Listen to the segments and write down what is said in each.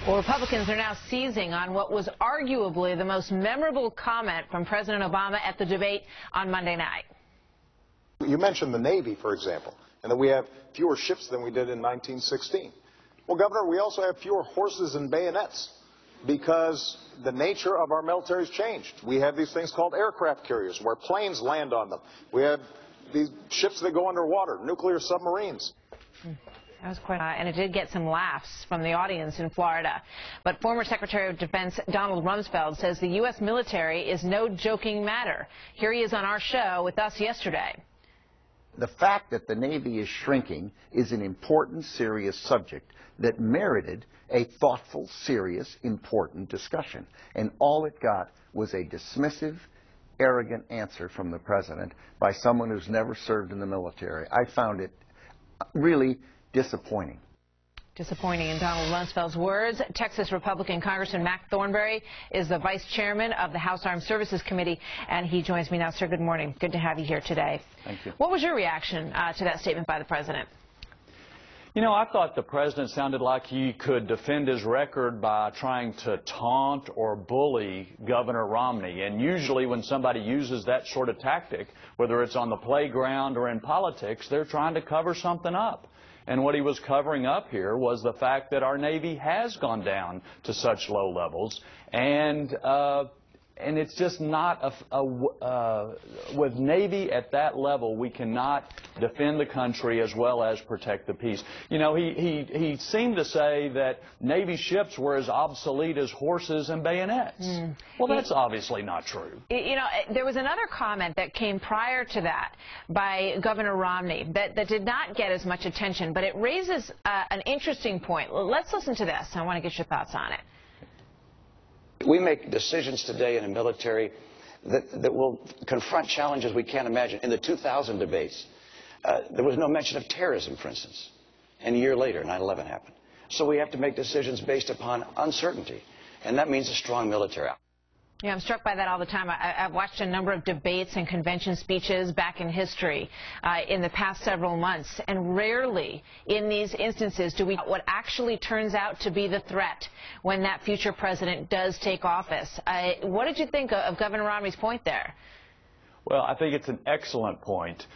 Well, Republicans are now seizing on what was arguably the most memorable comment from President Obama at the debate on Monday night. You mentioned the Navy, for example, and that we have fewer ships than we did in 1916. Well, Governor, we also have fewer horses and bayonets because the nature of our military's changed. We have these things called aircraft carriers where planes land on them. We have these ships that go underwater, nuclear submarines. That was quite, and it did get some laughs from the audience in Florida. But former Secretary of Defense Donald Rumsfeld says the U.S. military is no joking matter. Here he is on our show with us yesterday. The fact that the Navy is shrinking is an important, serious subject that merited a thoughtful, serious, important discussion. And all it got was a dismissive, arrogant answer from the president by someone who's never served in the military. I found it really disappointing. Disappointing in Donald Rumsfeld's words. Texas Republican Congressman Mac Thornberry is the vice chairman of the House Armed Services Committee, and he joins me now. Sir, good morning. Good to have you here today. Thank you. What was your reaction to that statement by the president? You know, I thought the president sounded like he could defend his record by trying to taunt or bully Governor Romney. And usually when somebody uses that sort of tactic, whether it's on the playground or in politics, they're trying to cover something up. And what he was covering up here was the fact that our Navy has gone down to such low levels, and it's just not with Navy at that level, we cannot defend the country as well as protect the peace. You know, he seemed to say that Navy ships were as obsolete as horses and bayonets. Well, that's obviously not true. You know, there was another comment that came prior to that by Governor Romney that did not get as much attention, but it raises an interesting point. Let's listen to this. I want to get your thoughts on it. We make decisions today in the military that will confront challenges we can't imagine. In the 2000 debates, there was no mention of terrorism, for instance. And a year later, 9/11 happened. So we have to make decisions based upon uncertainty, and that means a strong military. Yeah, I'm struck by that all the time. I've watched a number of debates and convention speeches back in history in the past several months, and rarely in these instances do we know what actually turns out to be the threat when that future president does take office. What did you think of Governor Romney's point there? Well, I think it's an excellent point.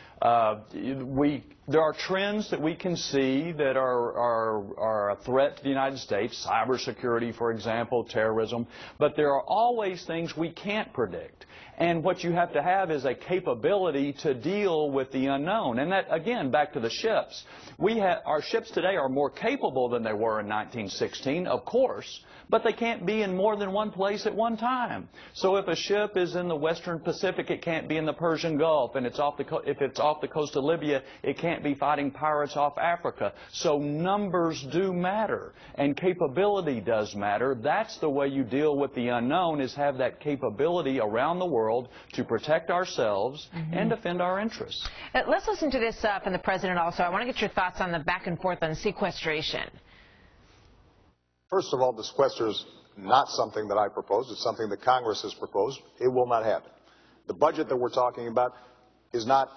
There are trends that we can see that are a threat to the United States, cybersecurity, for example, terrorism, but there are always things we can't predict. And what you have to have is a capability to deal with the unknown. And that, again, back to the ships. Our ships today are more capable than they were in 1916, of course, but they can't be in more than one place at one time. So if a ship is in the Western Pacific, it can't be in the Persian Gulf. And if it's off the coast of Libya, it can't be fighting pirates off Africa. So numbers do matter, and capability does matter. That's the way you deal with the unknown, is have that capability around the world to protect ourselves and defend our interests. Let's listen to this from the president also. I want to get your thoughts on the back and forth on sequestration. First of all, the sequester is not something that I proposed. It's something that Congress has proposed. It will not happen. The budget that we're talking about is not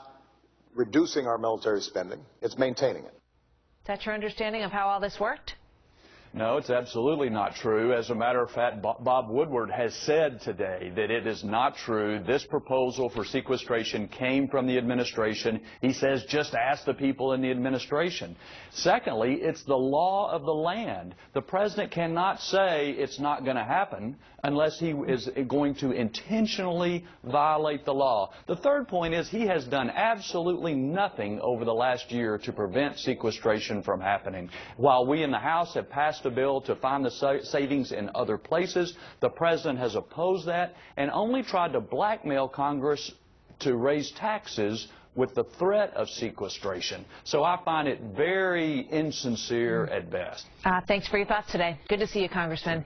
reducing our military spending. It's maintaining it. Is that your understanding of how all this worked? No, it's absolutely not true. As a matter of fact, Bob Woodward has said today that it is not true. This proposal for sequestration came from the administration. He says, just ask the people in the administration. Secondly, it's the law of the land. The president cannot say it's not going to happen unless he is going to intentionally violate the law. The third point is he has done absolutely nothing over the last year to prevent sequestration from happening. While we in the House have passed a bill to find the savings in other places, the president has opposed that and only tried to blackmail Congress to raise taxes with the threat of sequestration. So I find it very insincere at best. Thanks for your thoughts today. Good to see you, Congressman.